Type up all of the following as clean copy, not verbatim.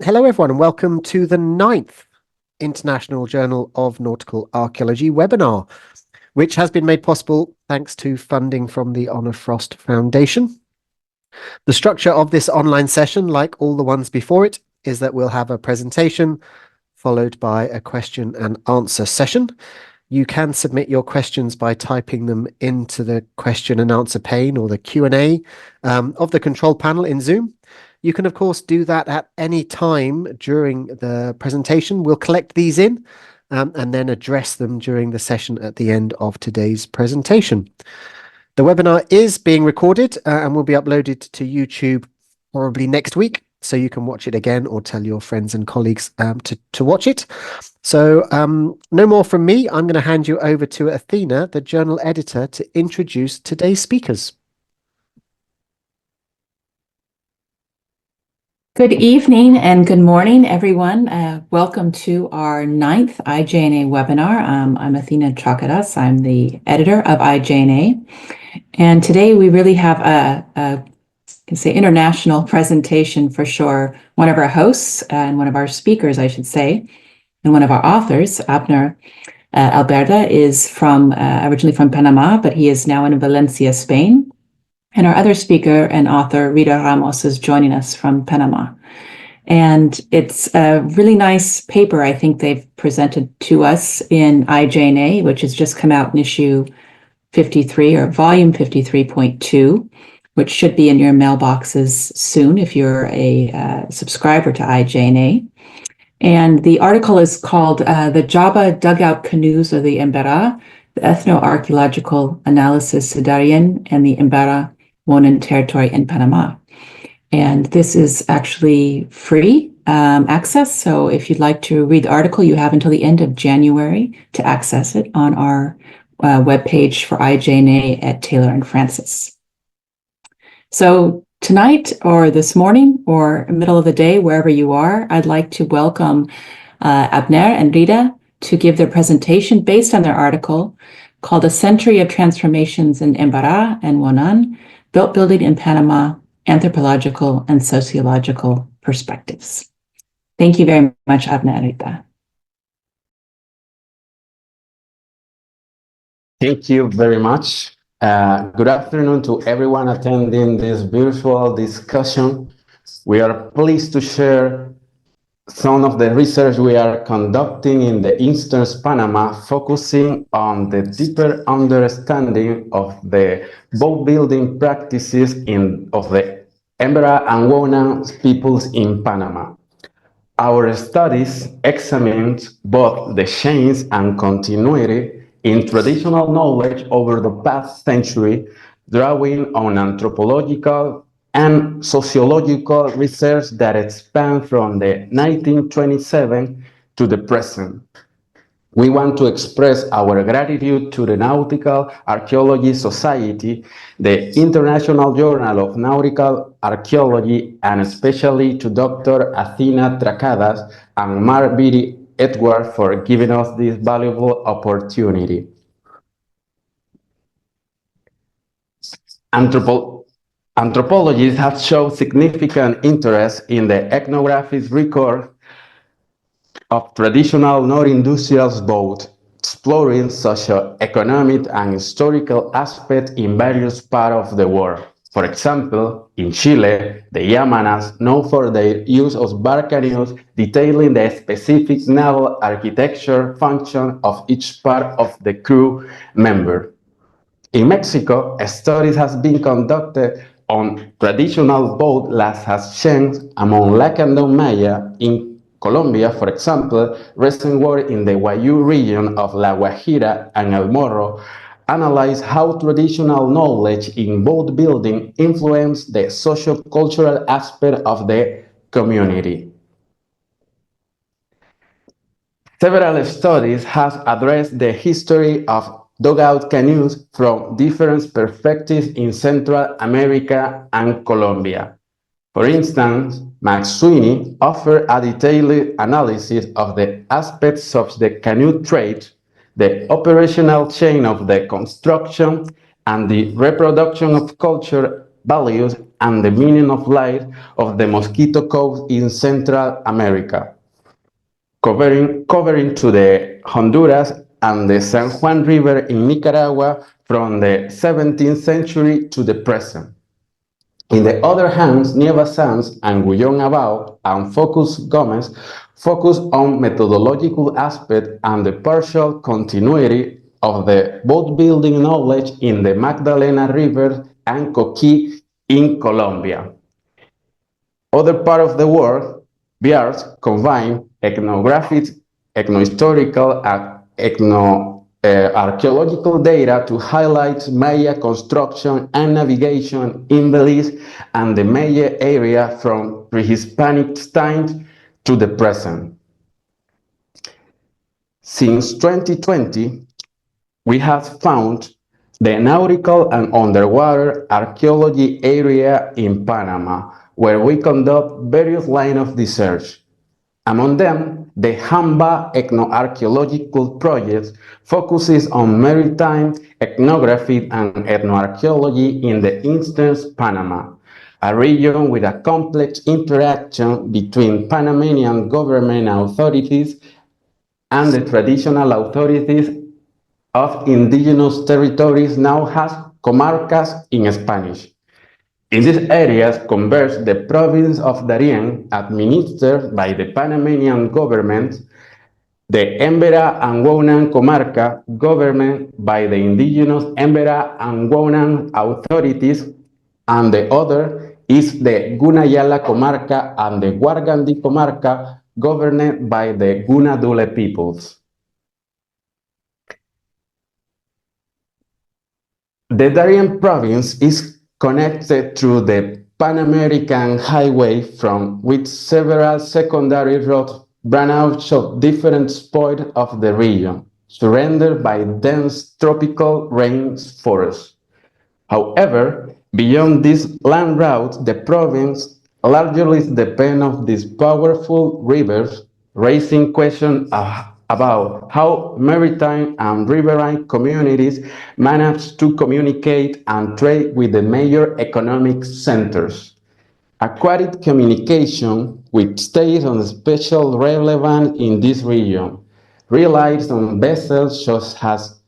Hello, everyone, and welcome to the 9th International Journal of Nautical Archaeology webinar, which has been made possible thanks to funding from the Honor Frost Foundation. The structure of this online session, like all the ones before it, is that we'll have a presentation followed by a question and answer session. You can submit your questions by typing them into the question and answer pane or the Q&A of the control panel in Zoom. You can, of course, do that at any time during the presentation. We'll collect these in and then address them during the session at the end of today's presentation. The webinar is being recorded and will be uploaded to YouTube probably next week, so you can watch it again or tell your friends and colleagues to watch it. So no more from me. I'm going to hand you over to Athena, the journal editor, to introduce today's speakers. Good evening and good morning, everyone. Welcome to our 9th IJNA webinar. I'm Athena Chakadas. I'm the editor of IJNA. And today we really have a international presentation for sure. One of our hosts and one of our speakers, I should say, and one of our authors, Abner, Alberda, is originally from Panama, but he is now in Valencia, Spain. And our other speaker and author, Rita Ramos, is joining us from Panama. And it's a really nice paper, I think they've presented to us in IJNA, which has just come out in issue 53 or volume 53.2, which should be in your mailboxes soon if you're a subscriber to IJNA. And the article is called The Java Dugout Canoes of the Emberá, the Ethno-Archaeological Analysis Darien and the Emberá Wounaan Territory in Panama. And this is actually free access. So if you'd like to read the article, you have until the end of January to access it on our webpage for IJNA at Taylor and Francis. So tonight or this morning or middle of the day, wherever you are, I'd like to welcome Abner and Rita to give their presentation based on their article called A Century of Transformations in Emberá and Wounaan, Boatbuilding in Panama, Anthropological and Sociological Perspectives. Thank you very much, Abner and Rita. Thank you very much. Good afternoon to everyone attending this virtual discussion. We are pleased to share some of the research we are conducting in the Eastern Panama, focusing on the deeper understanding of the boat building practices of the Emberá and Wounaan peoples in Panama. Our studies examined both the change and continuity in traditional knowledge over the past century, drawing on anthropological and sociological research that spanned from the 1927 to the present. We want to express our gratitude to the Nautical Archaeology Society, the International Journal of Nautical Archaeology, and especially to Dr. Athena Trakadas and Mark B. Edward for giving us this valuable opportunity. Anthropologists have shown significant interest in the ethnographic record of traditional non-industrial boats, exploring socio-economic and historical aspects in various parts of the world. For example, in Chile, the Yamanas, known for their use of bark canoes, detailing the specific naval architecture function of each part of the crew member. In Mexico, studies have been conducted on traditional boat las Haciendas among Lacandon Maya. In Colombia, for example, recent work in the Guayú region of La Guajira and El Morro analyzed how traditional knowledge in boat building influenced the socio-cultural aspect of the community. Several studies have addressed the history of dugout canoes from different perspectives in Central America and Colombia. For instance, Max Sweeney offered a detailed analysis of the aspects of the canoe trade, the operational chain of the construction, and the reproduction of culture values, and the meaning of life of the Mosquito Coast in Central America, covering to the Honduras and the San Juan River in Nicaragua from the 17th century to the present. In the other hand, Nieva Sanz and Guillón Abao and Focus Gomez focus on methodological aspect and the partial continuity of the boat building knowledge in the Magdalena River and Coquí in Colombia. Other part of the world, BRs combine ethnographic, ethnohistorical, and archaeological data to highlight Maya construction and navigation in Belize and the Maya area from pre-Hispanic times to the present. Since 2020, we have found the Nautical and underwater archaeology area in Panama, where we conduct various lines of research. Among them, the Hamba ethnoarchaeological project focuses on maritime ethnography and ethnoarchaeology in the Eastern Panama, a region with a complex interaction between Panamanian government authorities and the traditional authorities of indigenous territories now has comarcas in Spanish. In these areas converge the province of Darien, administered by the Panamanian government, the Emberá and Wounaan comarca, governed by the indigenous Emberá and Wounaan authorities, and the other is the Gunayala comarca and the Wargandi comarca, governed by the Gunadule peoples. The Darien province is connected through the Pan American Highway from which several secondary roads branch of different spots of the region, surrounded by dense tropical rainforests. However, beyond this land route, the province largely depends on these powerful rivers, raising questions about how maritime and riverine communities manage to communicate and trade with the major economic centers. Aquatic communication, which stays on special relevance in this region, relies on vessels such as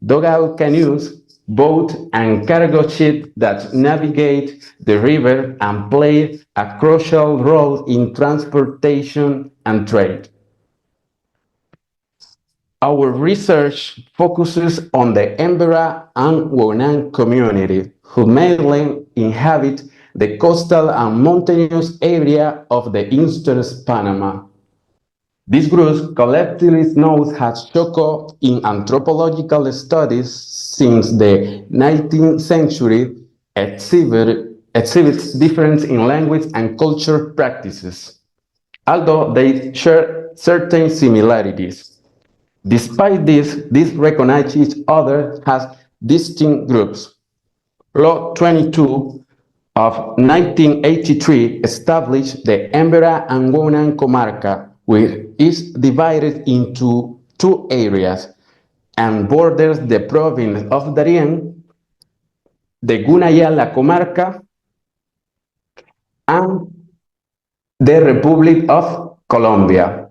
dugout canoes, boat and cargo ships that navigate the river and play a crucial role in transportation and trade. Our research focuses on the Emberá and Wounaan community, who mainly inhabit the coastal and mountainous area of the eastern Panama. This group, collectively known as Choco in anthropological studies since the 19th century, exhibits difference in language and culture practices, although they share certain similarities. Despite this recognize each other as distinct groups. Law 22 of 1983 established the Emberá and Wounaan comarca, which is divided into two areas and borders the province of Darien, the Gunayala comarca, and the Republic of Colombia.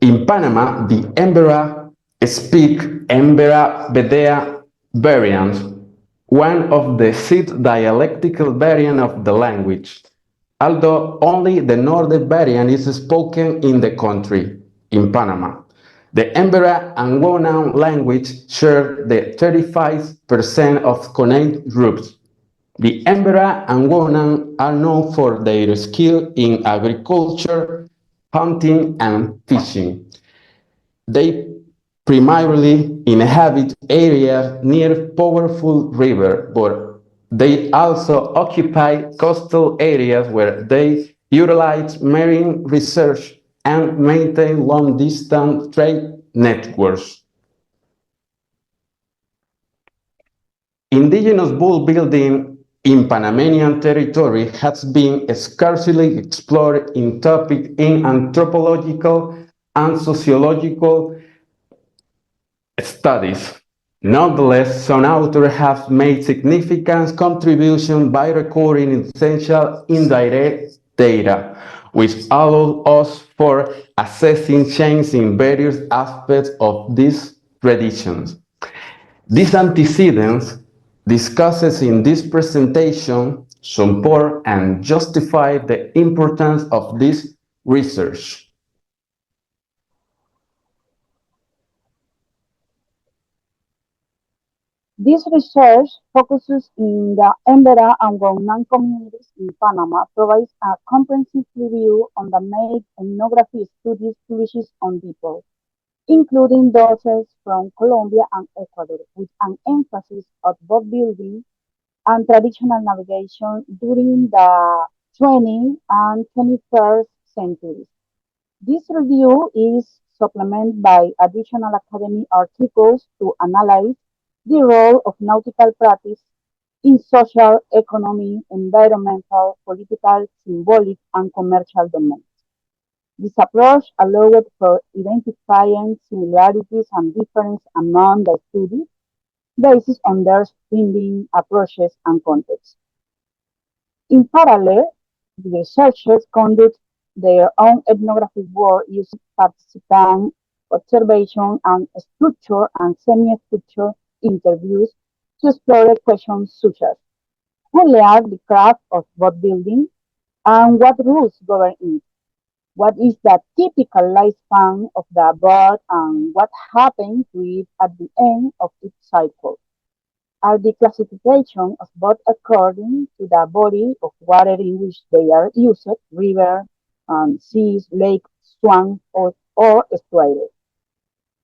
In Panama, the Emberá speak Emberá Bedea variant, one of the 6 dialectical variants of the language, although only the northern variant is spoken in the country, in Panama. The Emberá and Wounaan language share the 35% of connected groups. The Emberá and Wounaan are known for their skill in agriculture, hunting, and fishing. They primarily inhabit areas near powerful rivers, but they also occupy coastal areas where they utilize marine research and maintain long-distance trade networks. Indigenous boat building in Panamanian territory has been scarcely explored in topic in anthropological and sociological studies. Nonetheless, some authors have made significant contributions by recording essential indirect data, which allow us for assessing change in various aspects of these traditions. These antecedents discussed in this presentation support and justify the importance of this research. This research focuses in the Emberá and Wounaan communities in Panama, provides a comprehensive review on the main ethnography studies published on people, including those from Colombia and Ecuador, with an emphasis on boat building and traditional navigation during the 20th and 21st centuries. This review is supplemented by additional academic articles to analyze the role of nautical practice in social, economic, environmental, political, symbolic, and commercial domains. This approach allowed for identifying similarities and differences among the studies based on their finding approaches and contexts. In parallel, the researchers conduct their own ethnographic work using participant observation and structured and semi-structured interviews to explore questions such as who learned the craft of boat building and what rules govern it, what is the typical lifespan of the boat and what happens to it at the end of its cycle are the classification of both according to the body of water in which they are used, river, seas, lakes, swamps, or estuaries.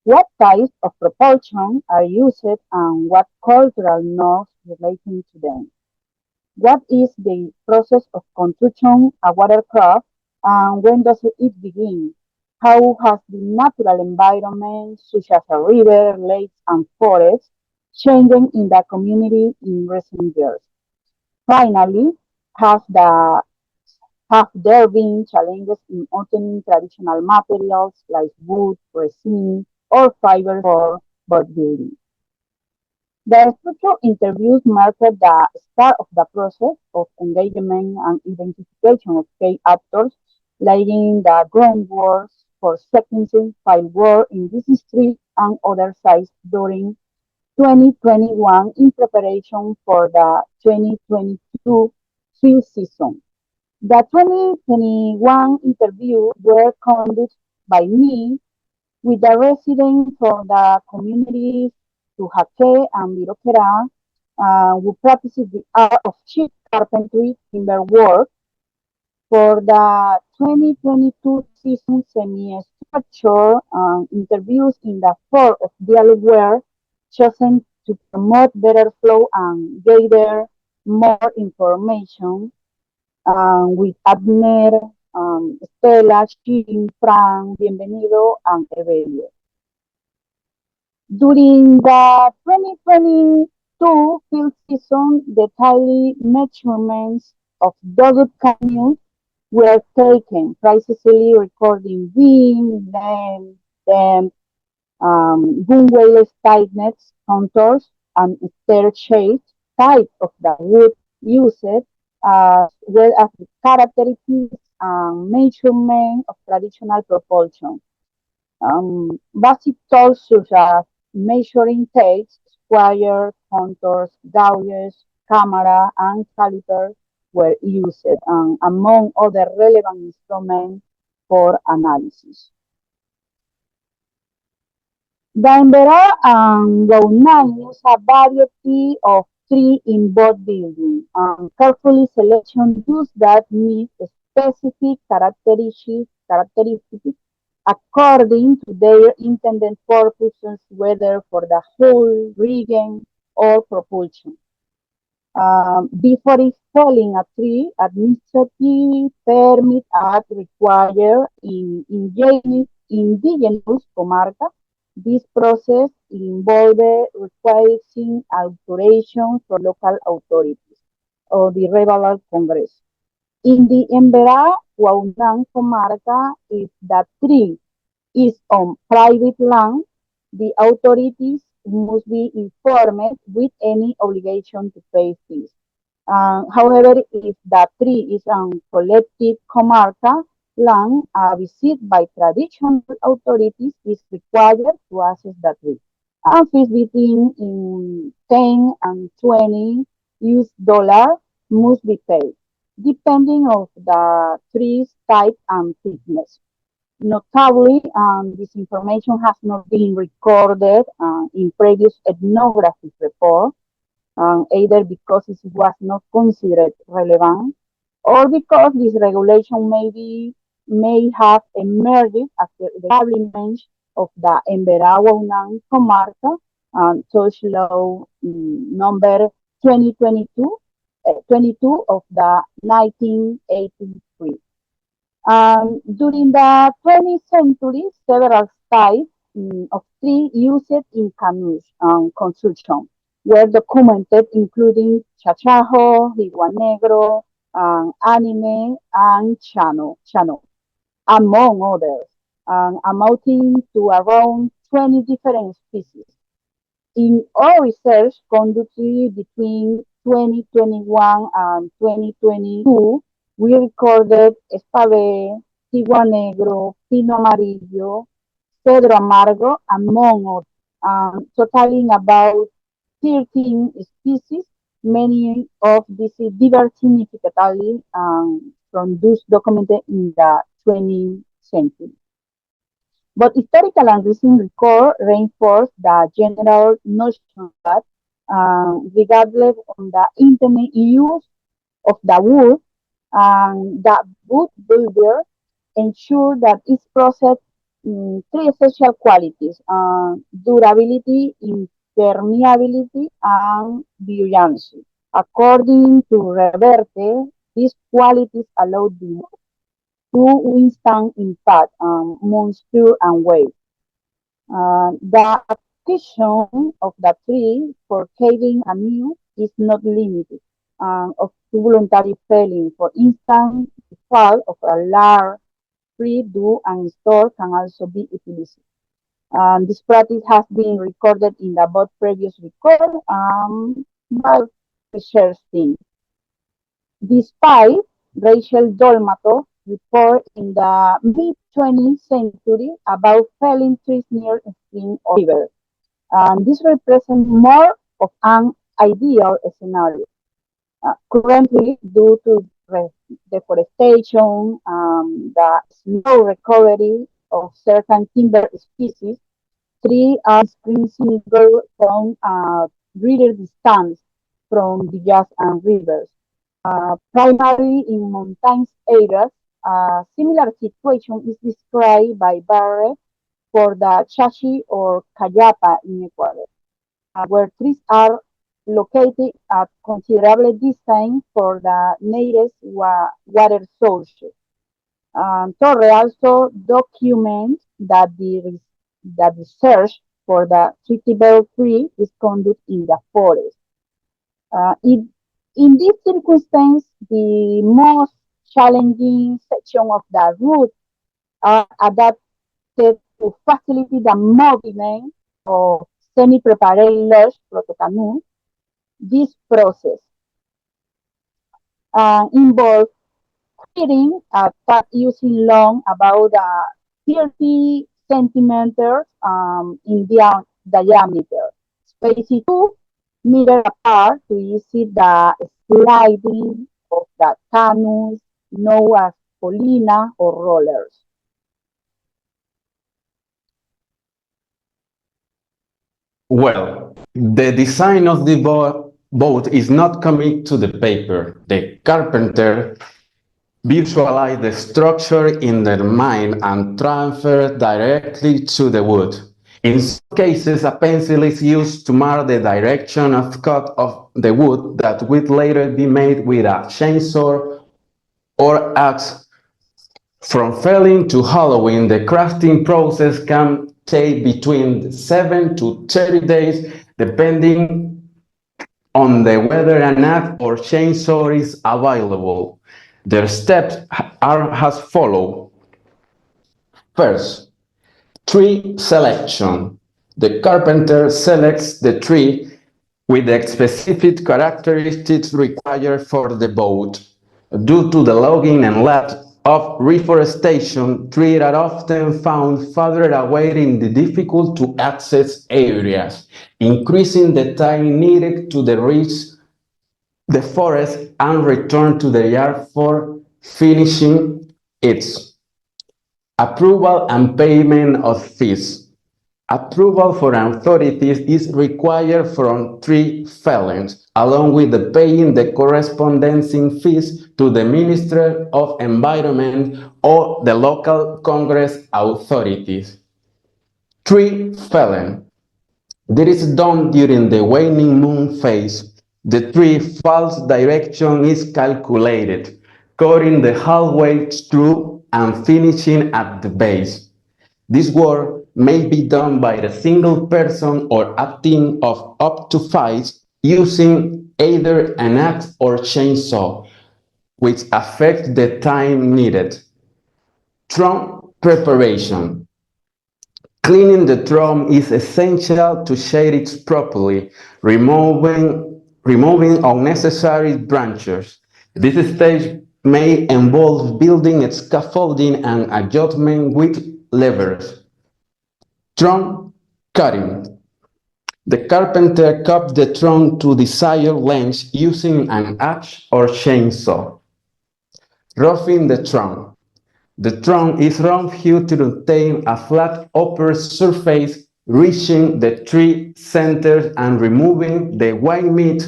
What types of propulsion are used and what cultural norms relating to them? What is the process of construction a watercraft and when does it begin? How has the natural environment, such as a river, lakes, and forests, changed in the community in recent years? Finally, have, the, have there been challenges in obtaining traditional materials like wood, resin, or fiber for boat building? The structural interviews marked the start of the process of engagement and identification of key actors, laying the groundwork for sequencing field work in this district and other sites during 2021 in preparation for the 2022 field season. The 2021 interviews were conducted by me with the residents from the communities Tujaque and Viroquera, who practices the art of sheet carpentry timber work for the 2022 season semi-structured interviews in the form of dialogue were chosen to promote better flow and gather more information with Abner, Estela, Shin, Fran, Bienvenido, and Evelio. During the 2022 field season, the daily measurements of Dogged Canyon were taken, precisely recording wind, depth, gunwale tightness, contours, and stair shapes, type of the wood used, as well as the characteristics and measurement of traditional propulsion. Basic tools such as measuring tapes, square, contours, gauges, camera, and caliper were used, among other relevant instruments for analysis. The Emberá and Wounaan use a variety of trees in boat building, carefully selection tools that meet specific characteristics according to their intended purposes, whether for the hull, rigging, or propulsion. Before installing a tree, administrative permit are required in indigenous comarca. This process involved requiring authorization from local authorities or the Rebel Congress. In the Emberá Wounaan comarca, if the tree is on private land, the authorities must be informed with any obligation to pay fees. However, if the tree is on collective comarca land, a visit by traditional authorities is required to access the tree. And fees between 10 and 20 US dollar must be paid, depending on the tree's type and thickness. Notably, this information has not been recorded in previous ethnographic reports, either because it was not considered relevant or because this regulation may have emerged after the establishment of the Emberá and Wounaan Comarca, Touch Law number 2022, 22 of the 1983. During the 20th century, several types of trees used in canoes construction were documented, including chachajo, higuan negro, anime, and chano, among others, amounting to around 20 different species. In our research conducted between 2021 and 2022, we recorded espave, tigua negro, pino amarillo, cedro amargo, among others, totaling about 13 species. Many of these differ significantly from those documented in the 20th century. But historical and recent record reinforce the general notion that, regardless of the intended use of the wood, the wood builder ensure that its process three essential qualities: durability, impermeability, and buoyancy. According to Reverte, these qualities allow the wood to withstand impact, moisture, and weight. The application of the tree for caving a new is not limited of to voluntary felling. For instance, the fall of a large tree due and store can also be utilized. This practice has been recorded in the both previous record by research team. Despite Rachel Dolmatov report in the mid-20th century about felling trees near a stream or river. This represents more of an ideal scenario. Currently, due to deforestation, the slow recovery of certain timber species, trees are single from a greater distance from the llanos and rivers. Primarily in mountainous areas, a similar situation is described by Barre for the Chachi or Cayapa in Ecuador, where trees are located at considerable distance for the nearest water sources. Torre also documents that the search for the suitable tree is conducted in the forest. In this circumstance, the most challenging section of the route are adapted to facilitate the movement of semi-prepared large protocanoe. This process involves clearing a path using long about 30 centimeters in diameter, spaced 2 meters apart to easy the sliding of the canoes known as polina or rollers. Well, the design of the boat is not coming to the paper. The carpenter visualized the structure in their mind and transferred directly to the wood. In some cases, a pencil is used to mark the direction of cut of the wood that would later be made with a chainsaw or axe. From felling to hollowing, the crafting process can take between 7 to 30 days, depending on the whether an axe or chainsaw is available. Their steps are as follow. First, tree selection. The carpenter selects the tree with the specific characteristics required for the boat. Due to the logging and lack of reforestation, trees are often found further away in the difficult to access areas, increasing the time needed to reach the forest and return to the yard for finishing it. Approval and payment of fees. Approval for authorities is required from tree fellings, along with the paying the corresponding fees to the Ministry of Environment or the local Congress authorities. Tree felling. This is done during the waning moon phase. The tree fall's direction is calculated, cutting the halfway through and finishing at the base. This work may be done by a single person or a team of up to 5 using either an axe or chainsaw, which affects the time needed. Trunk preparation. Cleaning the trunk is essential to shade it properly, removing unnecessary branches. This stage may involve building a scaffolding and adjustment with levers. Trunk cutting. The carpenter cuts the trunk to desired length using an axe or chainsaw. Roughing the trunk. The trunk is roughed to obtain a flat upper surface, reaching the tree center and removing the white meat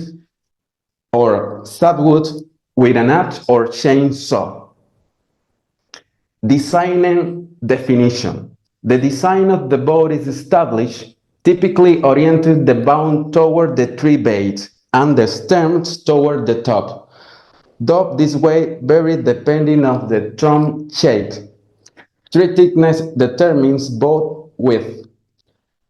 or softwood with an axe or chainsaw. Designing definition. The design of the boat is established, typically oriented the bow toward the tree base and the stems toward the top. Though this way varies depending on the trunk shape. Tree thickness determines boat width.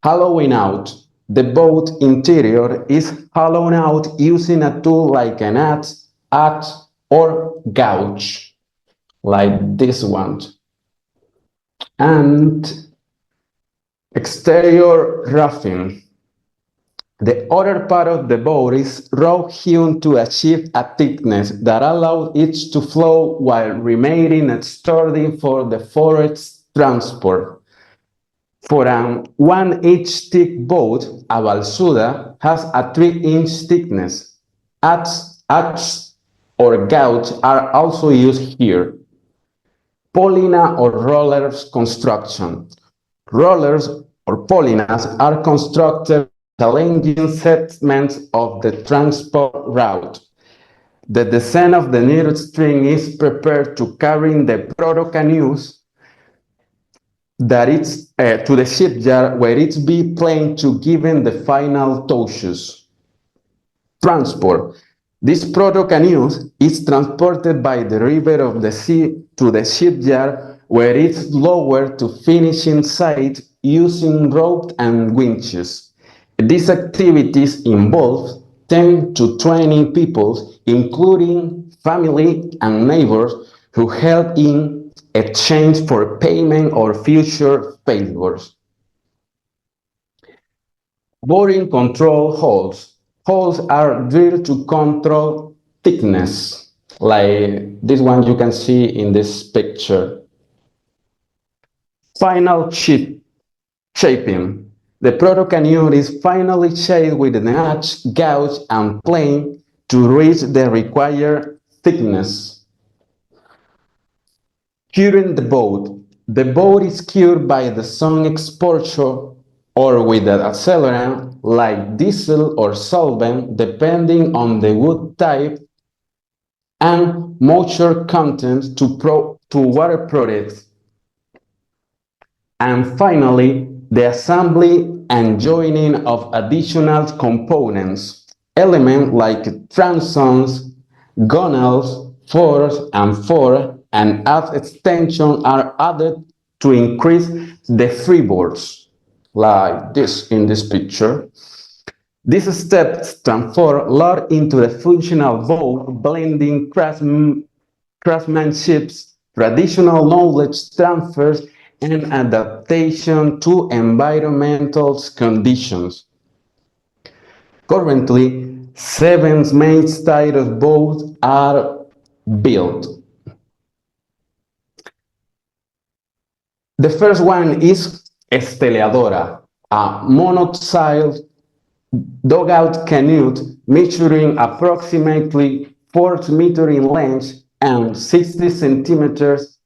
Hollowing out. The boat interior is hollowed out using a tool like an axe or gouge, like this one. And exterior roughing. The other part of the boat is rough-hewn to achieve a thickness that allows it to flow while remaining sturdy for the forest transport. For an 1-inch thick boat, a balsuda has a 3-inch thickness. Axe or gouge are also used here. Polina or rollers construction. Rollers or polinas are constructed challenging segments of the transport route. The descent of the nearest string is prepared to carry the proto canoes that it's to the shipyard where it's be planed to given the final touches. Transport. This proto canoes is transported by the river of the sea to the shipyard where it's lowered to finishing site using ropes and winches. These activities involve 10 to 20 people, including family and neighbors, who help in exchange for payment or future favors. Boring control holes. Holes are drilled to control thickness, like this one you can see in this picture. Final shaping. The proto-canoe is finally shaped with an axe, gouge, and plane to reach the required thickness. Curing the boat. The boat is cured by the sun exposure or with an accelerant like diesel or solvent, depending on the wood type and moisture content to water products. And finally, the assembly and joining of additional components, elements like transoms, gunnels, force and aft extension are added to increase the freeboards, like this in this picture. These steps transform load into the functional boat, blending craftsmanship, traditional knowledge transfers, and adaptation to environmental conditions. Currently, 7 main styles of boats are built. The first one is Esteleadora, a monoxide dugout canoe measuring approximately 40 meters in length and 60 centimeters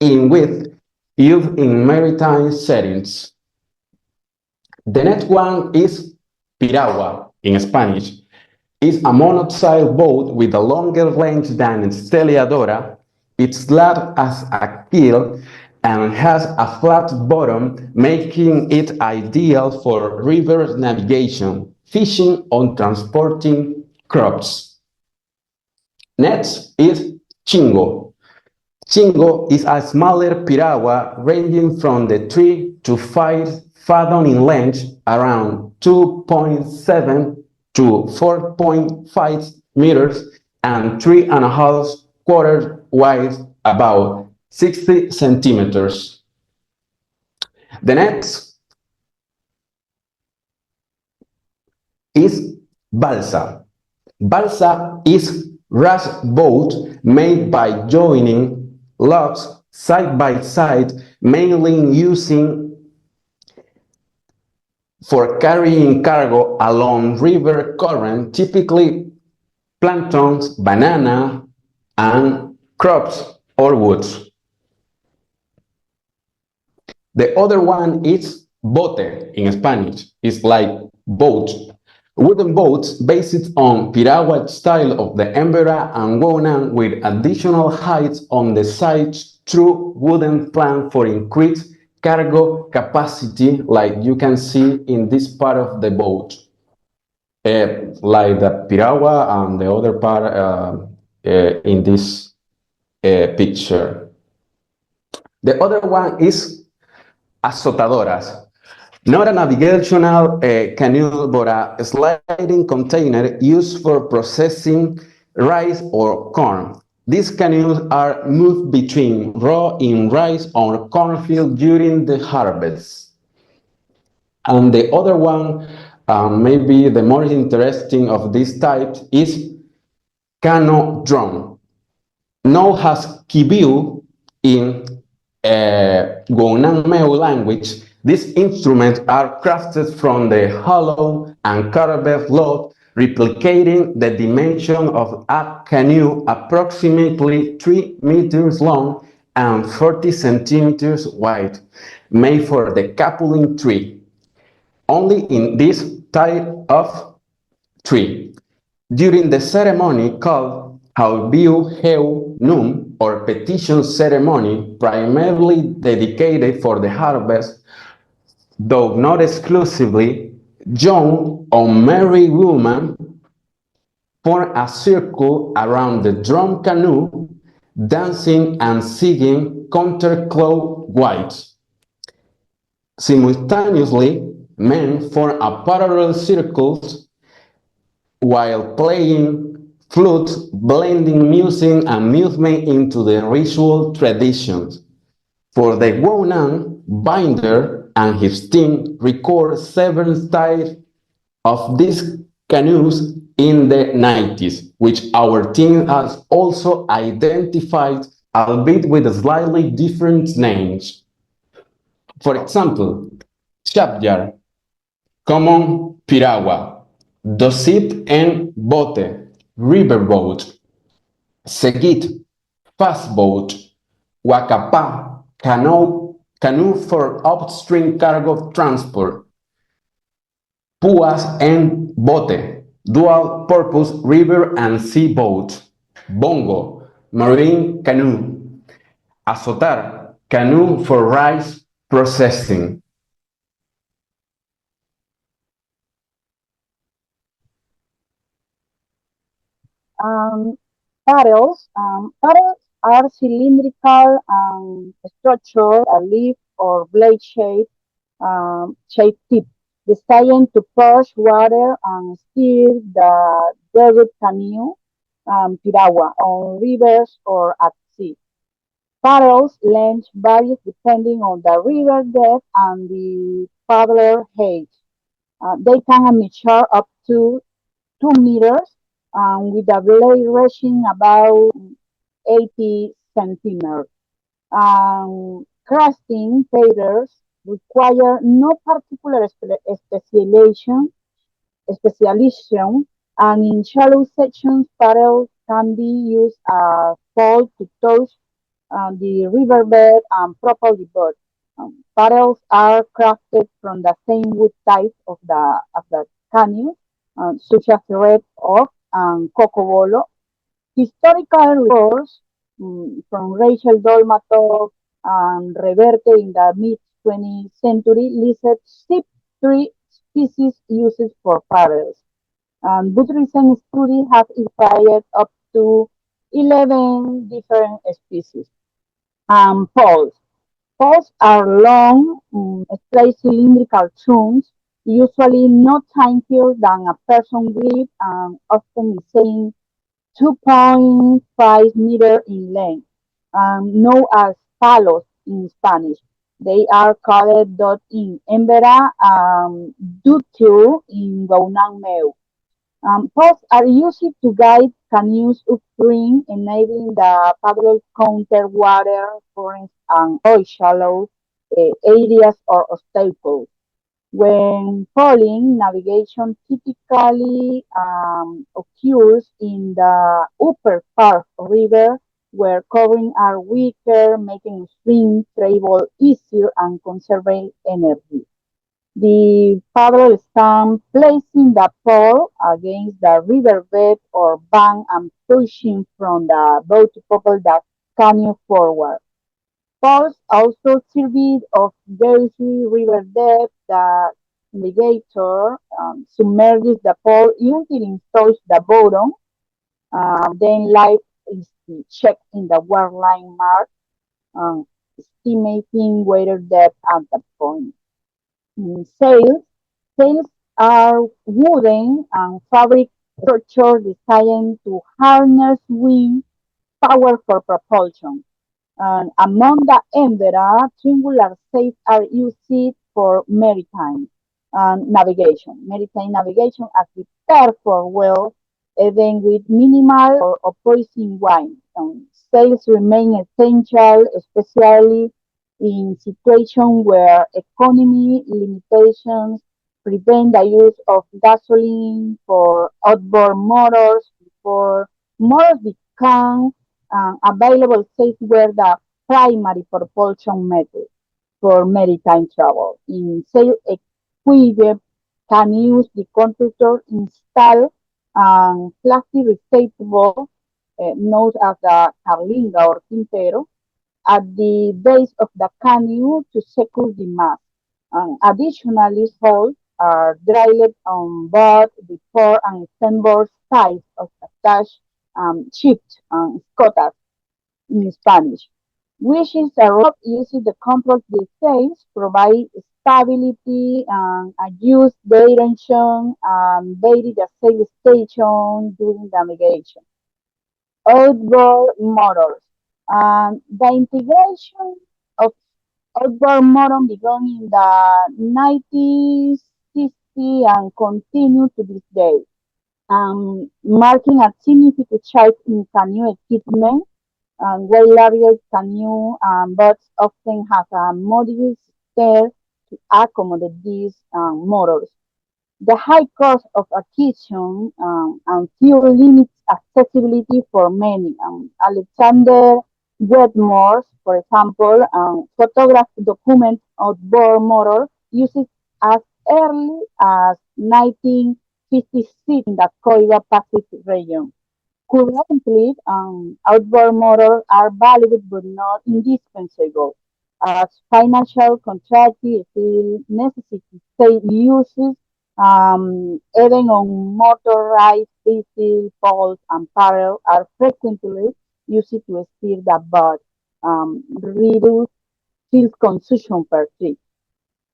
in width, used in maritime settings. The next one is Piragua, in Spanish. It's a monoxide boat with a longer length than Esteleadora. It's large as a keel and has a flat bottom, making it ideal for river navigation, fishing, or transporting crops. Next is Chingo. Chingo is a smaller piragua ranging from the 3 to 5 fathoms in length, around 2.7 to 4.5 meters, and 3.5 quarters wide, about 60 centimeters. The next is balsa. Balsa is raft boat made by joining logs side by side, mainly using for carrying cargo along river current, typically planktons, banana, and crops or woods. The other one is bote in Spanish. It's like boat. Wooden boats based on piragua style of the Emberá and Wounaan, with additional heights on the sides through wooden plank for increased cargo capacity, like you can see in this part of the boat. Like the piragua and the other part in this picture. The other one is azotadoras. Not a navigational canoe, but a sliding container used for processing rice or corn. These canoes are moved between row in rice or cornfield during the harvest. And the other one, maybe the more interesting of this type, is cano drum, known as kibiu in Wounaan language. These instruments are crafted from the hollow and carved log, replicating the dimension of a canoe, approximately 3 meters long and 40 centimeters wide, made for the coupling tree. Only in this type of tree. During the ceremony called Halbiu Heu Num, or petition ceremony, primarily dedicated for the harvest, though not exclusively, young or married women form a circle around the drum canoe, dancing and singing counterclockwise. Simultaneously, men form a parallel circles while playing flute, blending music and movement into the ritual traditions. For the Wounaan, Binder and his team record several styles of these canoes in the 90s, which our team has also identified, albeit with slightly different names. For example, Chabyar, common piragua, Dosip and bote, riverboat, Segit, fastboat, Wakapa, canoe for upstream cargo transport, Puas and bote, dual-purpose river and sea boat, Bongo, marine canoe, Azotar, canoe for rice processing. Paddles. Paddles are cylindrical structure, a leaf or blade shape tip, designed to push water and steer the derived canoe, piragua, on rivers or at sea. Paddles length varies depending on the river depth and the paddler height. They can measure up to 2 meters with a blade reaching about 80 centimeters. Crafting paddles require no particular specialization, and in shallow sections, paddles can be used as pole to touch the riverbed and propel the boat. Paddles are crafted from the same wood type of the canoe, such as red oak and cocobolo. Historical reports from Rachel Dolmatov and Reverte in the mid-20th century listed three species used for paddles. But recent studies have inspired up to 11 different species. Poles. Poles are long, straight cylindrical trunks, usually not tinier than a person grip and often saying 2.5 meters in length, known as palos in Spanish. They are called dot in Emberá and Dutu in Wounaan. Posts are used to guide canoes upstream, enabling the paddle counter water currents and avoid shallow areas or obstacles. When falling, navigation typically occurs in the upper part of river where currents are weaker, making stream travel easier and conserving energy. The paddle stand placing the pole against the riverbed or bank and pushing from the boat to propel the canoe forward. Poles also serve of gauge river depth. The navigator submerges the pole until it touches the bottom. Then light is checked in the waterline mark, um, estimating water depth at the point. Sails. Sails are wooden and fabric structures designed to harness wind power for propulsion. Among the Emberá, triangular sails are used for maritime navigation as prepared for well, even with minimal or opposing wind. Sails remain essential, especially in situations where economy limitations prevent the use of gasoline for outboard motors before motors become available sails were the primary propulsion method for maritime travel. In sail-equipped canoes, the constructor installed plastic receptacle known as the carlinga or tintero at the base of the canoe to secure the mast. Additionally, holes are drilled on both the fore and starboard sides of attached chipped scotas in Spanish, which is a rope used to control the sails, provide stability, and adjust direction, and vary the sail station during navigation. Outboard motors. The integration of outboard motor began in the 1960s and continued to this day, marking a significant shift in canoe equipment way larger canoe boats often have a module stair to accommodate these motors. The high cost of acquisition and fuel limits accessibility for many. Alexander Wetmore, for example, photographed document outboard motor uses as early as 1956 in the Coiba Pacific region. Currently, outboard motors are valuable but not indispensable, as financial contracts still necessity state uses, even on motorized vessels, poles, and paddles are frequently used to steer the boat, reduce fuel consumption per trip.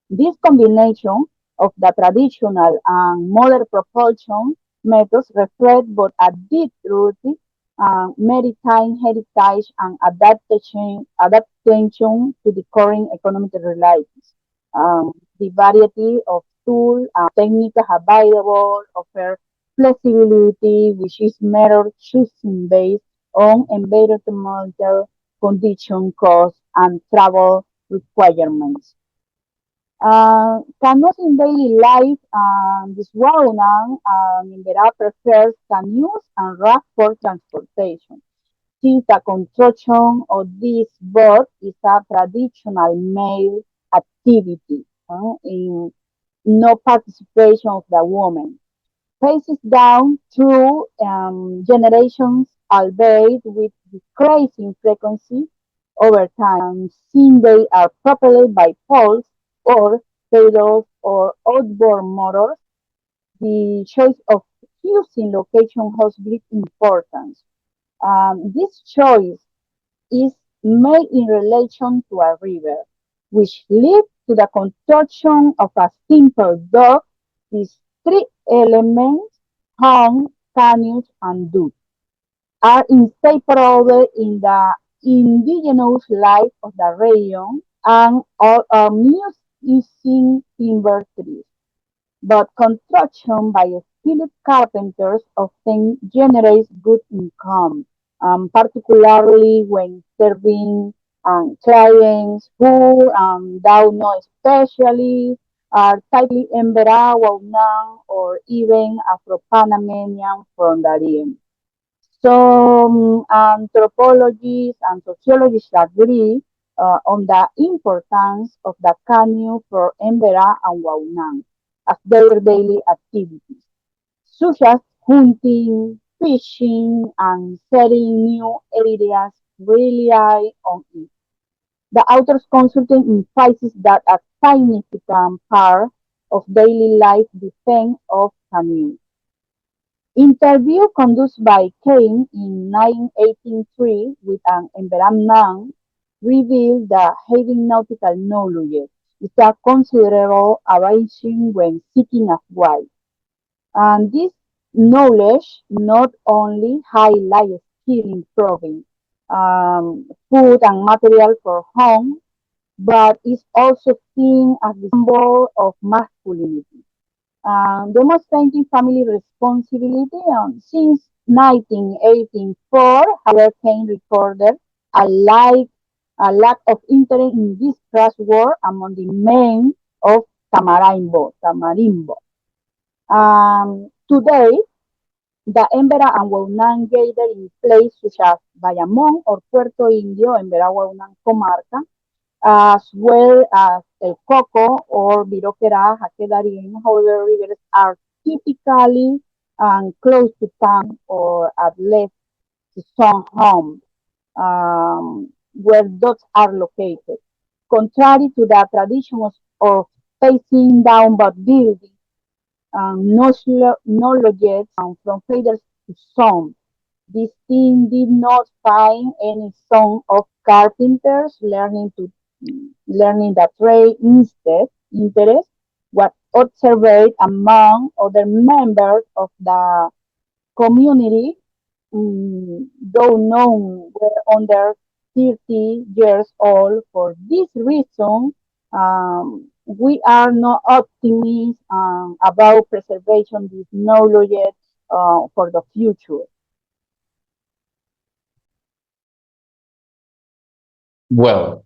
This combination of the traditional and modern propulsion methods reflect both a deep rooted maritime heritage, and adaptation to the current economic realities. The variety of tools and techniques available offer flexibility, which is method choosing based on environmental condition, cost, and travel requirements. Canoes in daily life, this Wounaan Emberá prefers canoes and rafts for transportation. Since the construction of this boat is a traditional male activity, in no participation of the woman. Passes down through generations, albeit with decreasing frequency over time, since they are propelled by poles or pedals or outboard motors. The choice of using location has great importance. This choice is made in relation to a river, which leads to the construction of a simple dock. These three elements, home, canoes, and duck, are inseparable in the indigenous life of the region and all are using timber trees, but construction by skilled carpenters often generates good income, particularly when serving clients who don't know especially are typically Emberá, Wounaan, or even Afro-Panamanian from the region. Some anthropologists and sociologists agree on the importance of the canoe for Emberá and Wounaan as their daily activities, such as hunting, fishing, and setting new areas rely on it. The author's consultant emphasizes that a significant part of daily life depends on canoe. Interview conducted by Kane in 1983 with an environment revealed that having nautical knowledge is a considerable advantage when seeking a wife. And this knowledge not only highlights skill improving food and material for home, but is also seen as the symbol of masculinity, demonstrating family responsibility. Since 1984, however, Kane recorded a, like, a lack of interest in this craft work among the men of Tamarimbo. Today, the Emberá and Wounaan gather in places such as Bayamón or Puerto Indio, Emberá Wounaan Comarca, as well as El Coco or Biroquera, Hakedarin. However, rivers are typically close to town or at least to some home where docks are located. Contrary to the tradition of facing down but building, knowledge from fathers to son. This team did not find any son of carpenters learning the trade instead. Interest was observed among other members of the community, though none were under 30 years old. For this reason, we are not optimistic about preservation this knowledge for the future. Well,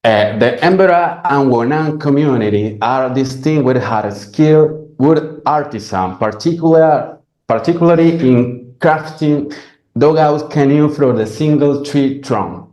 the Emberá and Wounaan community are distinguished as skilled wood artisans, particularly in crafting dugout canoe from the single tree trunk.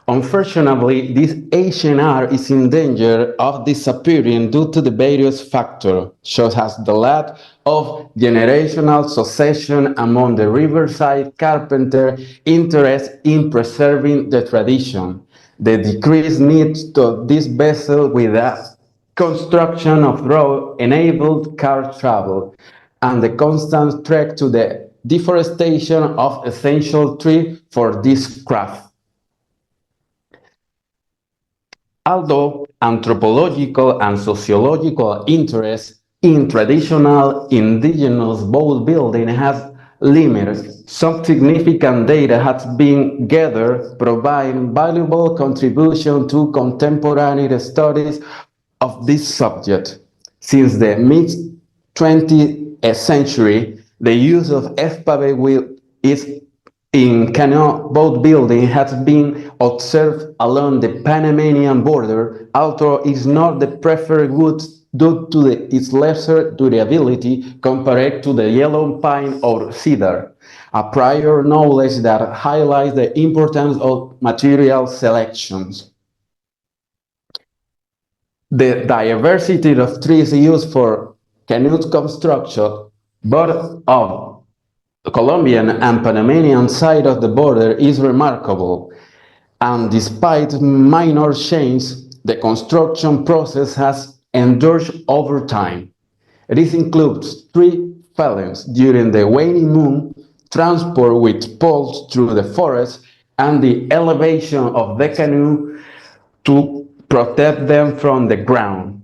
Unfortunately, this ancient art is in danger of disappearing due to the various factors, such as the lack of generational succession among the riverside carpenter interest in preserving the tradition, the decreased need of this vessel with the construction of road enabled car travel, and the constant threat to the deforestation of essential trees for this craft. Although anthropological and sociological interest in traditional indigenous boat building has limited, some significant data has been gathered, providing valuable contribution to contemporary studies of this subject. Since the mid-20th century, the use of FPV is in canoe boat building has been observed along the Panamanian border, although it is not the preferred wood due to its lesser durability compared to the yellow pine or cedar, a prior knowledge that highlights the importance of material selections. The diversity of trees used for canoe construction, both of the Colombian and Panamanian side of the border, is remarkable, and despite minor changes, the construction process has endured over time. This includes tree fellings during the waning moon, transport with poles through the forest, and the elevation of the canoe to protect them from the ground,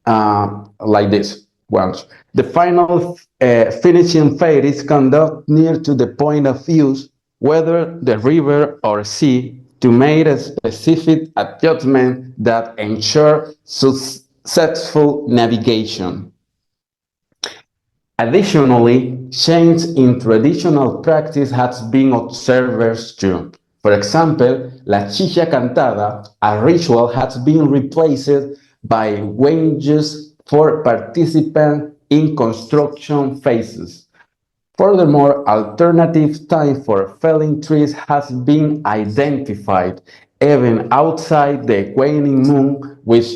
like this. Once the final finishing phase is conducted near to the point of use, whether the river or sea, to make a specific adjustment that ensure successful navigation. Additionally, change in traditional practice has been observed too. For example, la chicha cantada, a ritual, has been replaced by wages for participants in construction phases. Furthermore, alternative time for felling trees has been identified, even outside the waning moon, which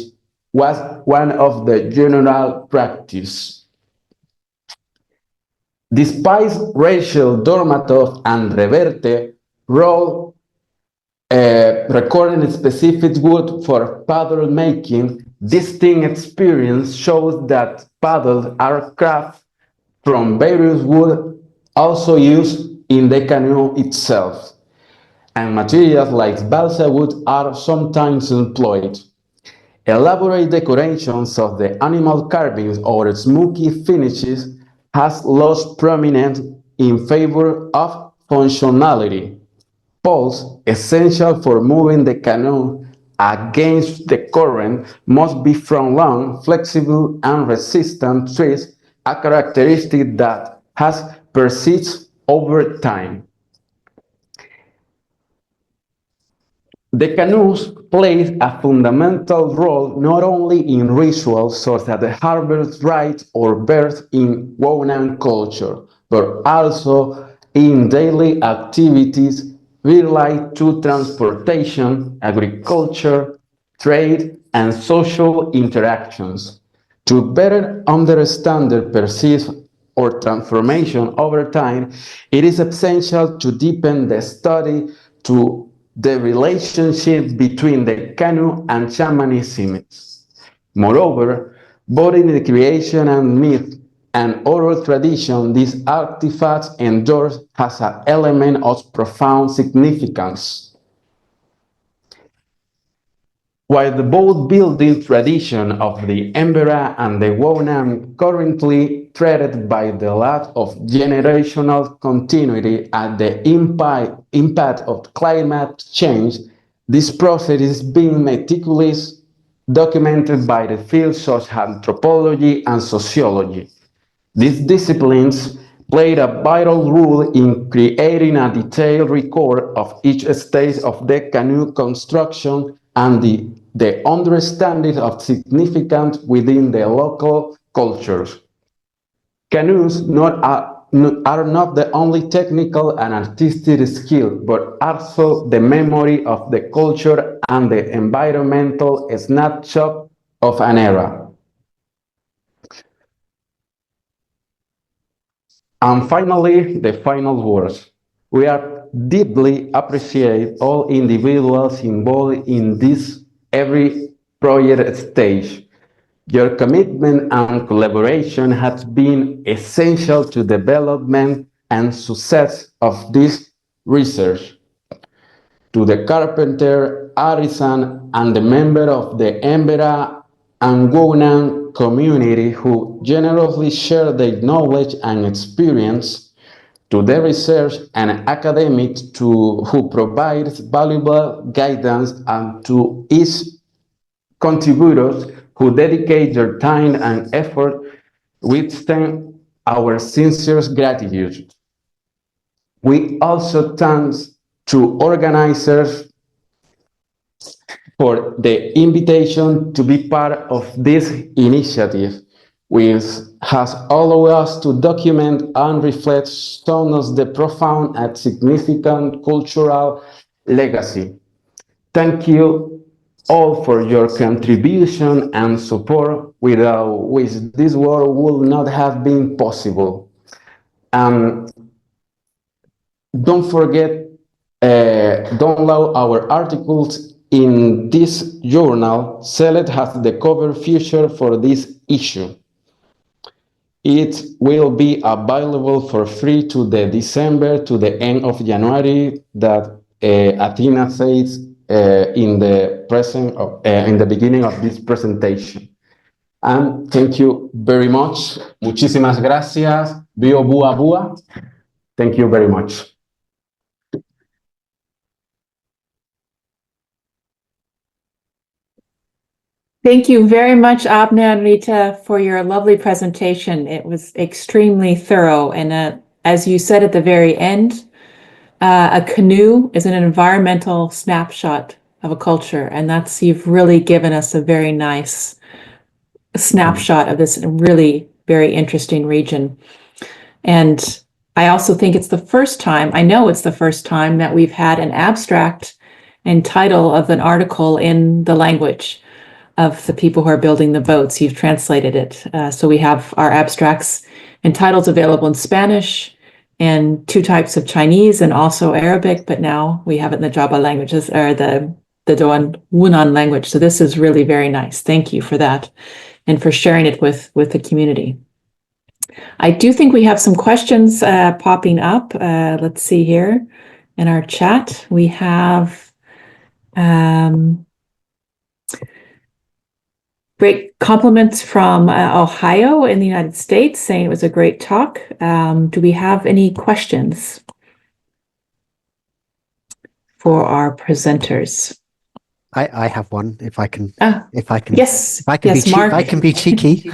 was one of the general practice. Despite Rachel Dormatov and Reverte role recording specific wood for paddle making, distinct experience shows that paddles are crafted from various wood also used in the canoe itself, and materials like balsa wood are sometimes employed. Elaborate decorations of the animal carvings or smoky finishes has lost prominence in favor of functionality. Poles, essential for moving the canoe against the current, must be from long, flexible, and resistant trees, a characteristic that has persisted over time. The canoes play a fundamental role not only in rituals such as the harvest rite or birth in Wounaan culture, but also in daily activities related to transportation, agriculture, trade, and social interactions. To better understand the perceived or transformation over time, it is essential to deepen the study to the relationship between the canoe and shamanism. Moreover, both in the creation and myth and oral tradition, these artifacts endure as an element of profound significance. While the boat building tradition of the Emberá and the Wounaan currently threatened by the lack of generational continuity and the impact of climate change, this process is being meticulously documented by the fields such as anthropology and sociology. These disciplines played a vital role in creating a detailed record of each stage of the canoe construction and the understanding of significance within the local cultures. Canoes are not the only technical and artistic skill, but also the memory of the culture and the environmental snapshot of an era. And finally, the final words. We are deeply appreciate all individuals involved in this every project stage. Your commitment and collaboration has been essential to development and success of this research. To the carpenter, artisan, and the member of the Emberá and community who generously share their knowledge and experience, to the research and academics who provides valuable guidance, and to each contributors who dedicate their time and effort. We extend our sincere gratitude. We also thank to organizers for the invitation to be part of this initiative, which has allowed us to document and reflect some of the profound and significant cultural legacy. Thank you all for your contribution and support, without which this work would not have been possible. Don't forget, download our articles in this journal. Select has the cover feature for this issue. It will be available for free to the December to the end of January that Athena says in the beginning of this presentation. And thank you very much. Muchísimas gracias. Bio bua bua. Thank you very much. Thank you very much, Abner and Rita, for your lovely presentation. It was extremely thorough. And as you said at the very end, a canoe is an environmental snapshot of a culture. And you've really given us a very nice snapshot of this really very interesting region. And I also think it's the first time, I know it's the first time that we've had an abstract and title of an article in the language of the people who are building the boats. You've translated it. So we have our abstracts and titles available in Spanish and 2 types of Chinese and also Arabic, but now we have it in the Java languages, or the Wounaan language. So this is really very nice. Thank you for that and for sharing it with the community. I do think we have some questions popping up. Let's see here in our chat. We have great compliments from Ohio in the United States, saying it was a great talk. Do we have any questions for our presenters? I have one, if I can. Yes, Mark. I can be cheeky.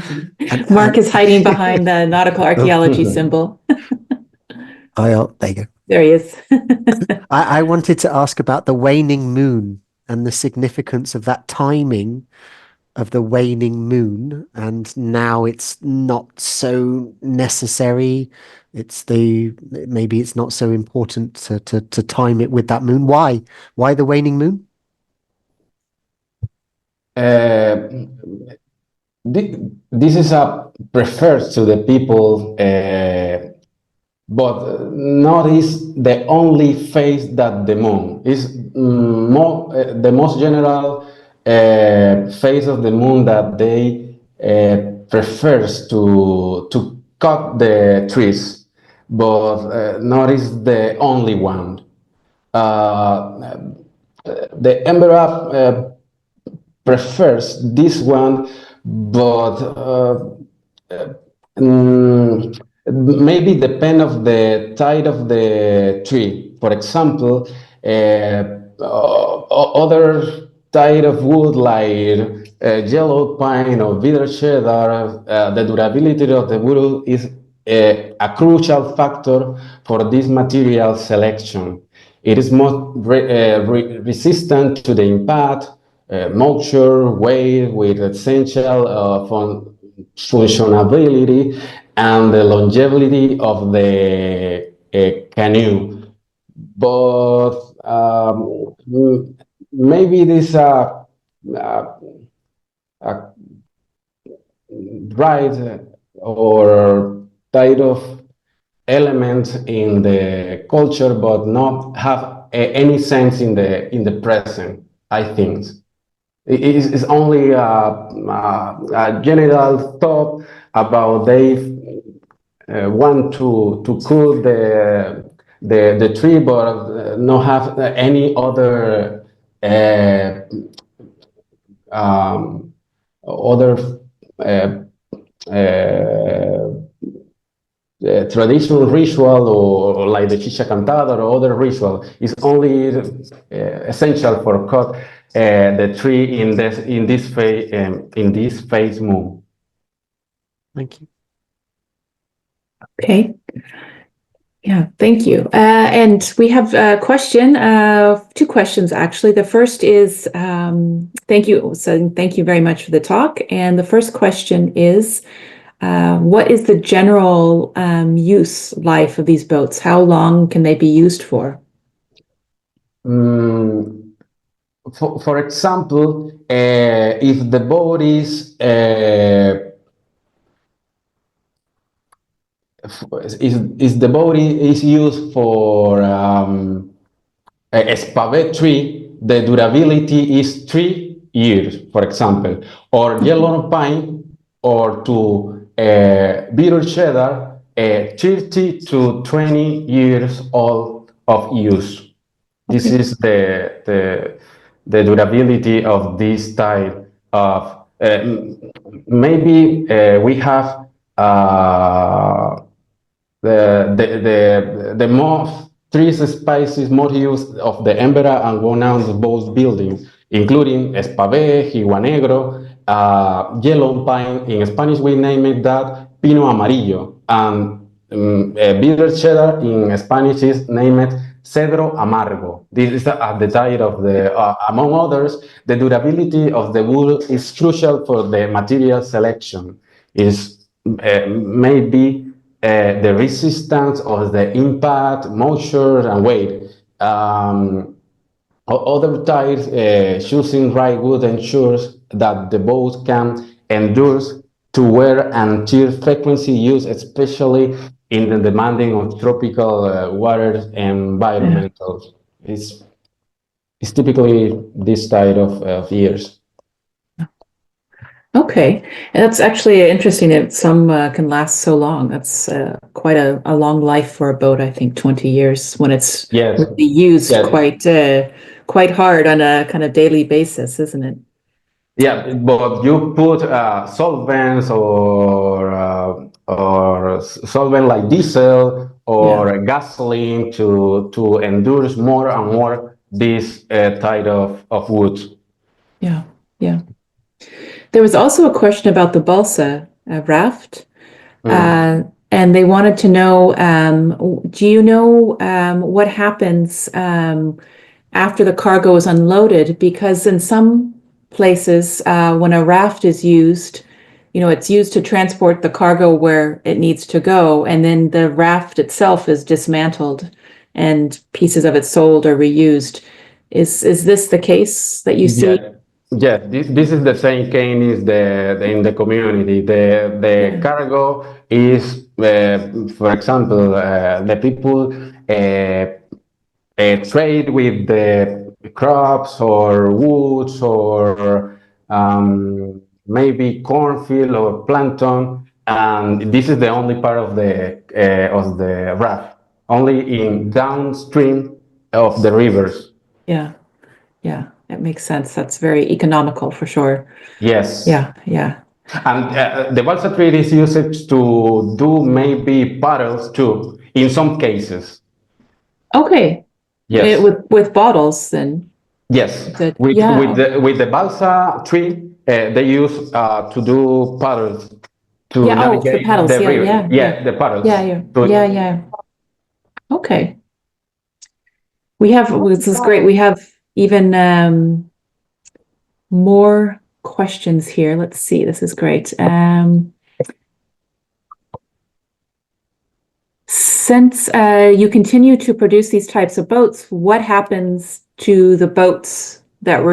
Mark is hiding behind the nautical archaeology symbol. Oh, there you go. There he is. I wanted to ask about the waning moon and the significance of that timing of the waning moon, and now it's not so necessary. Maybe it's not so important to time it with that moon. Why the waning moon? This is prefers to the people, but not is the only phase that the moon is the most general phase of the moon that they prefers to cut the trees, but not is the only one. The Emberá prefers this one, but maybe depend of the type of the tree. For example, other type of wood like yellow pine or bitter cedar, the durability of the wood is a crucial factor for this material selection. It is more resistant to the impact, moisture, weight, with essential functionality and the longevity of the canoe. But maybe this right or type of element in the culture, but not have any sense in the present, I think. It is only a general thought about they want to cut the tree, but not have any other other traditional ritual or like the chicha cantada or other ritual is only essential for cut the tree in this phase moon. Thank you. Okay. Yeah, thank you. And we have a question, two questions actually. The first is, thank you. So thank you very much for the talk. And the first question is, what is the general use life of these boats? How long can they be used for? For example, if the boat is the body is used for a spavette tree, the durability is 3 years, for example, or yellow pine, or to bitter cheddar, 30 to 20 years old of use. This Okay. is the durability of this type of maybe we have the most three species more used of the Emberá and Wounaan Boatbuilding, including Espave, Jiwa Negro, yellow pine. In Spanish, we name it that Pino Amarillo, and bitter cheddar in Spanish is named Cedro Amargo. This is the type of the, among others, the durability of the wood is crucial for the material selection. Is maybe the resistance of the impact, moisture, and weight. Other types, choosing right wood ensures that the boat can endure to wear and tear frequency use, especially in the demanding of tropical water environmentals. It's typically this type of years. Okay, and that's actually interesting that some can last so long. That's quite a long life for a boat, I think 20 years when it's Yes. really used Yes. quite hard on a kind of daily basis, isn't it? Yeah, but you put solvents or solvent like diesel or gasoline to endure more and more this type of wood. Yeah, yeah. There was also a question about the balsa raft, and they wanted to know, do you know what happens after the cargo is unloaded? Because in some places, when a raft is used, it's used to transport the cargo where it needs to go, and then the raft itself is dismantled and pieces of it sold or reused. Is this the case that you see? Yeah, this is the same case in the community. The cargo is, for example, the people trade with the crops or woods or maybe cornfield or plankton, and this is the only part of the raft, only in downstream of the rivers. Yeah, yeah, that makes sense. That's very economical for sure. Yes. Yeah, yeah. And the balsa tree is used to do maybe paddles too, in some cases. Okay. Yes. With bottles then. Yes. Good. With Yeah. with the balsa tree, they use to do paddles to Yeah. Oh, for navigate paddles. the Yeah, river. yeah, Yeah, yeah. the paddles. Yeah, yeah. Yeah, yeah. Okay. This is great. We have even more questions here. Let's see. This is great. Since you continue to produce these types of boats, what happens to the boats that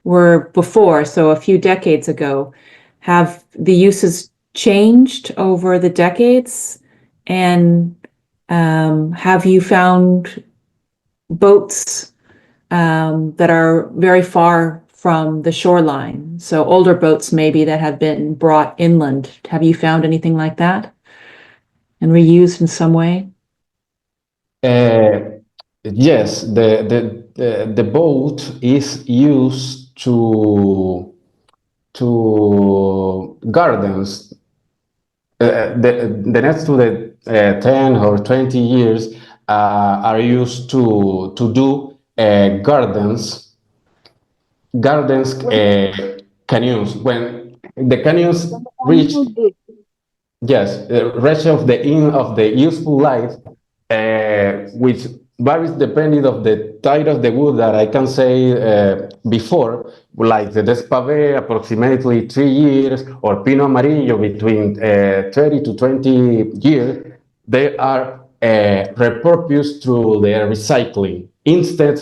were before, so a few decades ago? Have the uses changed over the decades? And have you found boats that are very far from the shoreline? So older boats maybe that have been brought inland. Have you found anything like that and reused in some way? Yes, the boat is used to gardens. The next to 10 or 20 years are used to do gardens canoes. When the canoes When the reach, animal did. yes, the rest of the end of the useful life, which varies depending of the type of the wood that I can say before, like the Despave, approximately 3 years, or Pinot Amarillo between 30 to 20 years, they are repurposed through their recycling. Instead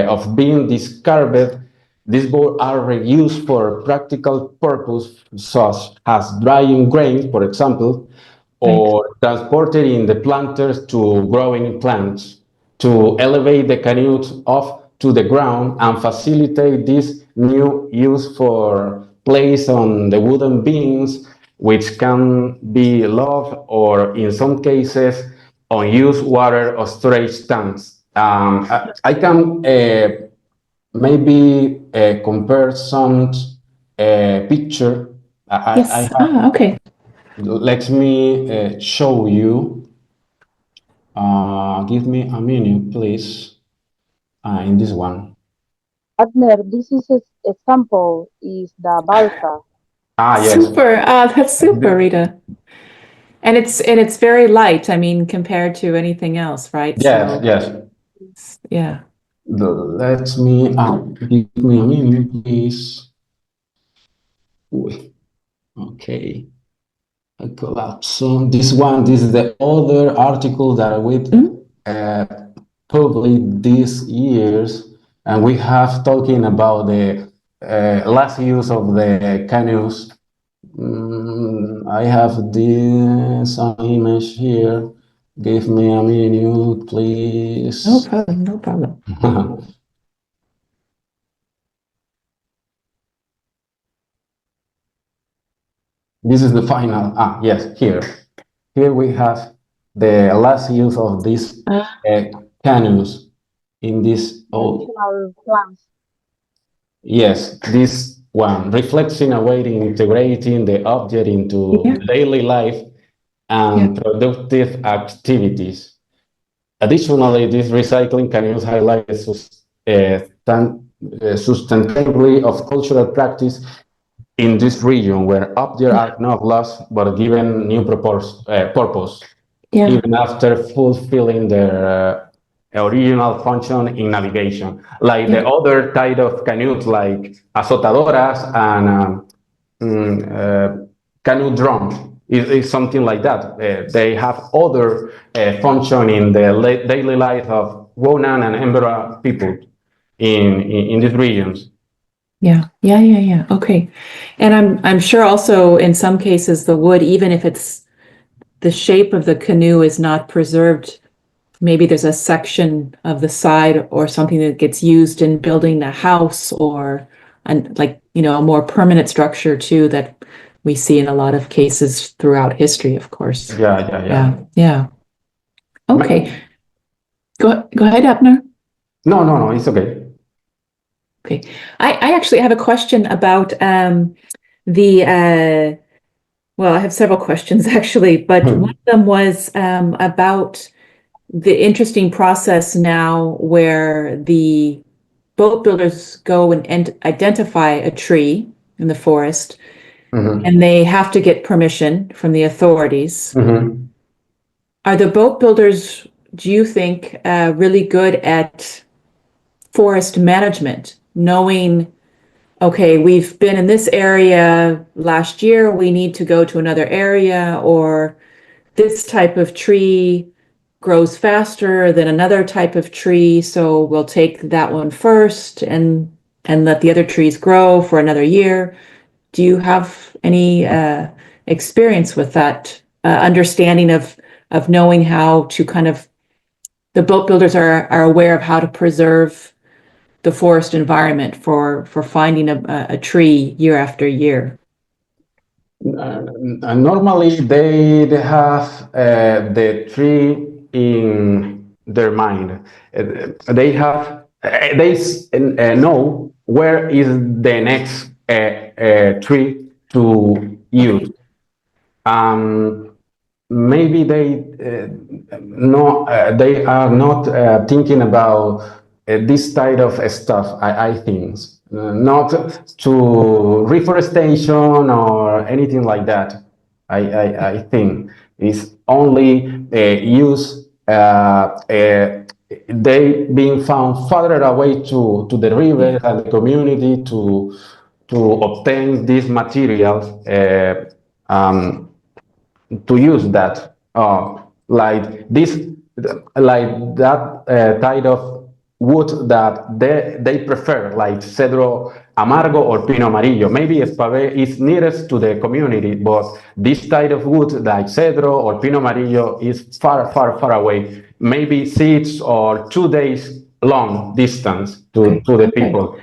of being discarded, these boards are reused for practical purpose, such as drying grains, for example, or transported in the planters to growing plants to elevate the canoes off to the ground and facilitate this new use for place on the wooden beams, which can be loft or in some cases unused water or storage tanks. I can maybe compare some picture. I Yes. have, Okay. let me show you. Give me a minute, please. In this one. Abner, this is a example is the balsa. Yes. Super. That's super, Rita. And it's very light, I mean, compared to anything else, right? Yes, So, yes. yeah. Let me give me a minute, please. Ooh, okay. I collapse. So this one, this is the other article that we Mm, uh, published this years, and we have talking about the last use of the canoes. I have this image here. Give me a minute, no please. problem, no problem. This is the final. Yes, here. Here we have the last use of these Uh, uh, canoes in this. Oh, Traditional plants. yes, this one reflects in a way in integrating the object into yeah, daily life yeah, and productive activities. Additionally, this recycling can use highlight the sustainability of cultural practice in this region where objects yeah, are not lost but given new purpose, yeah, even after fulfilling their original function in navigation. Like the yeah, other type of canoes, like azotadoras and canoe drum, is something like that. They have other function in the daily life of Wounaan and Emberá people in these regions. yeah, yeah, yeah, yeah. Okay. And I'm sure also in some cases the wood, even if it's the shape of the canoe is not preserved, maybe there's a section of the side or something that gets used in building a house or like, a more permanent structure too that we see in a lot of cases throughout history, of course. Yeah, yeah, yeah. Yeah, yeah. Okay. Ma- Go ahead, Abner. No, no, no, it's okay. Okay. I actually have a question about the well, I have several questions actually, but one of them was about the interesting process now where the boat builders go and identify a tree in the forest Mhm, and they have to get permission from the authorities. mhm. Are the boat builders, do you think, really good at forest management, knowing, okay, we've been in this area last year, we need to go to another area, or this type of tree grows faster than another type of tree, so we'll take that one first and let the other trees grow for another year. Do you have any experience with that understanding of knowing how to kind of the boat builders are aware of how to preserve the forest environment for finding a tree year after year? Normally, they have the tree in their mind. They have they know where is the next tree to use. Okay. Um, maybe they are not thinking about this type of stuff. I think not to reforestation or anything like that. I think it's only use they being found further away to the river and the community to obtain these materials. To use that like this like that type of wood that they prefer, like cedro amargo or pino amarillo. Maybe espave is nearest to the community, but this type of wood like cedro or pino amarillo is far away, maybe 6 or 2 days long distance to the people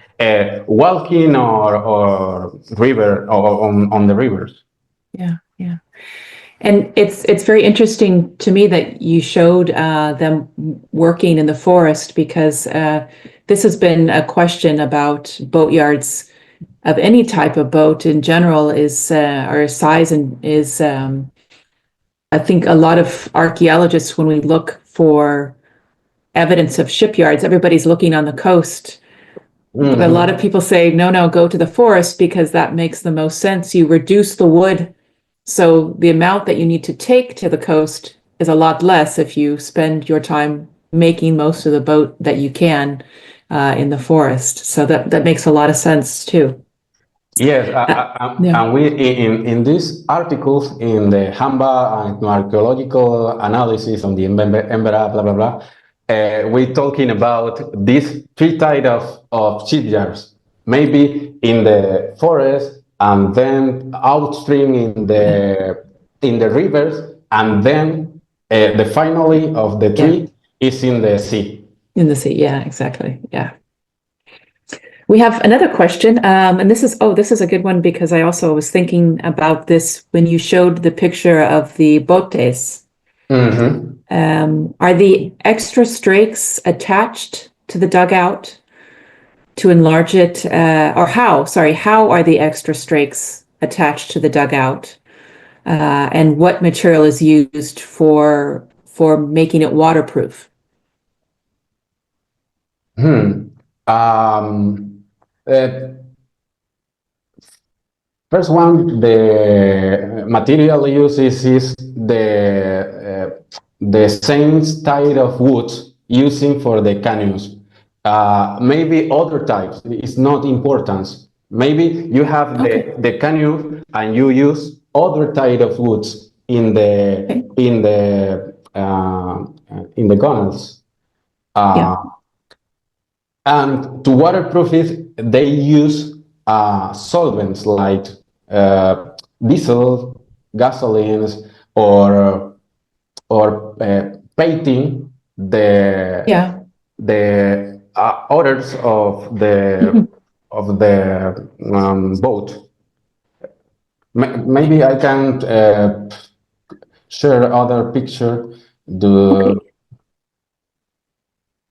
walking or river or on the rivers. Yeah. And it's very interesting to me that you showed them working in the forest, because this has been a question about boatyards of any type of boat in general is or size, and is I think a lot of archaeologists, when we look for evidence of shipyards, everybody's looking on the coast. But a lot of people say, no, go to the forest because that makes the most sense. You reduce the wood, so the amount that you need to take to the coast is a lot less if you spend your time making most of the boat that you can in the forest. So that makes a lot of sense too. Yes, Yeah. and we in these articles in the HAMBA and archaeological analysis on the Emberá, blah blah blah, we're talking about these three types of shipyards. Maybe in the forest, and then outstream in the rivers, and then the finally of the three is in the sea. In the sea, yeah, exactly, yeah. We have another question, and this is a good one, because I also was thinking about this when you showed the picture of the botes. Are the extra strakes attached to the dugout to enlarge it, or how are the extra strakes attached to the dugout, and what material is used for making it waterproof? First one, the material uses is the same type of wood using for the canoes. Maybe other types, it's not important. Maybe you have the canoe and you use other type of woods in the gunnels. And to waterproof it, they use solvents like diesel, gasolines, or painting the odors of the boat. Maybe I can share other picture.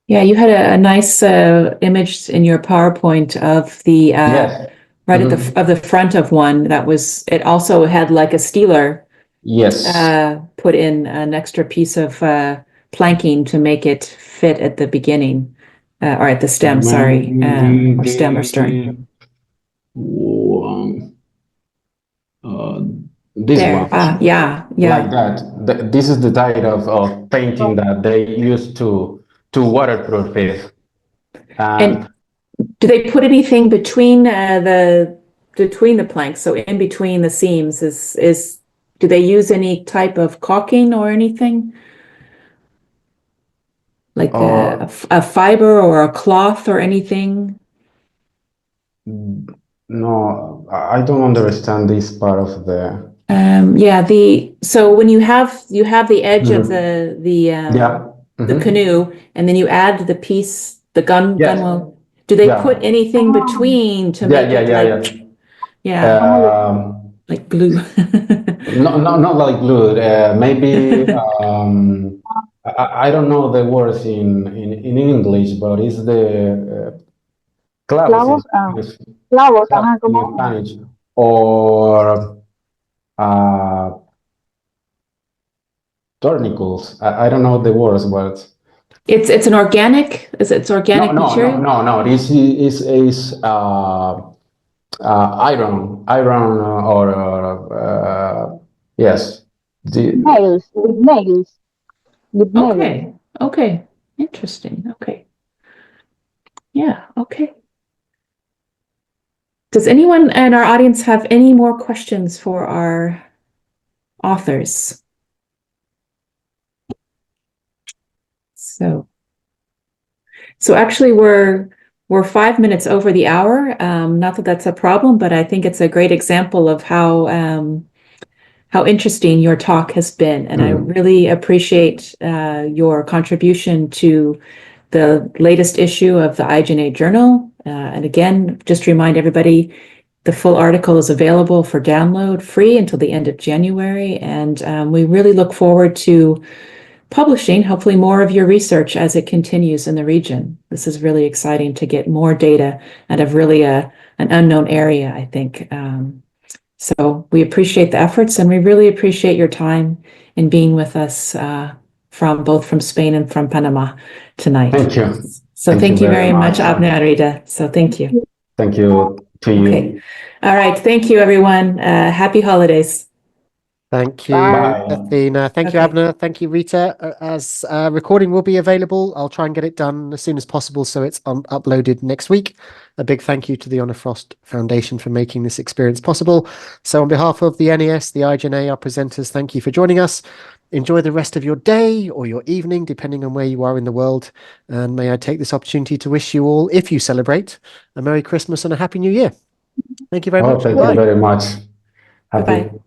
Yeah, you had a nice image in your PowerPoint of the right at the front of one that was. It also had like a steeler. Yes. Put in an extra piece of planking to make it fit at the beginning, or at the stem. Sorry, or stem or stern. This there. one. Yeah. Like that. This is the type of painting that they use to waterproof it. And do they put anything between the planks? So in between the seams is do they use any type of caulking or anything? Like a fiber or a cloth or anything? No, I don't understand this part of the. So when you have the edge of the canoe, and then you add the piece, the gun wheel. Do they put anything between to make it like glue? Not like glue. Maybe I don't know the words in English, but it's the clavos in Spanish, or Tornicles. I don't know the words, but It's an organic. It's organic material. no. This is iron or yes. Nails, with nails, with nails. Okay. Interesting. Okay. Yeah. Okay. Does anyone in our audience have any more questions for our authors? So actually we're 5 minutes over the hour. Not that that's a problem, but I think it's a great example of how interesting your talk has been. And I really appreciate your contribution to the latest issue of the IJNA Journal. And again, just remind everybody, the full article is available for download free until the end of January. And we really look forward to publishing, hopefully, more of your research as it continues in the region. This is really exciting to get more data out of really an unknown area, I think. So we appreciate the efforts, and we really appreciate your time in being with us both from Spain and from Panama tonight. Thank you. So thank you very much, Abner and Rita. So thank you. Thank you to you. Okay. All right. Thank you, everyone. Happy holidays. Thank you, Bye. Athena. Thank you, Okay. Abner. Thank you, Rita. As recording will be available, I'll try and get it done as soon as possible so it's uploaded next week. A big thank you to the Honor Frost Foundation for making this experience possible. So on behalf of the NES, the IJNA, our presenters, thank you for joining us. Enjoy the rest of your day or your evening, depending on where you are in the world. And may I take this opportunity to wish you all, if you celebrate, a Merry Christmas and a Happy New Year. Thank you very much. Thank you very much. Happy. Bye-bye.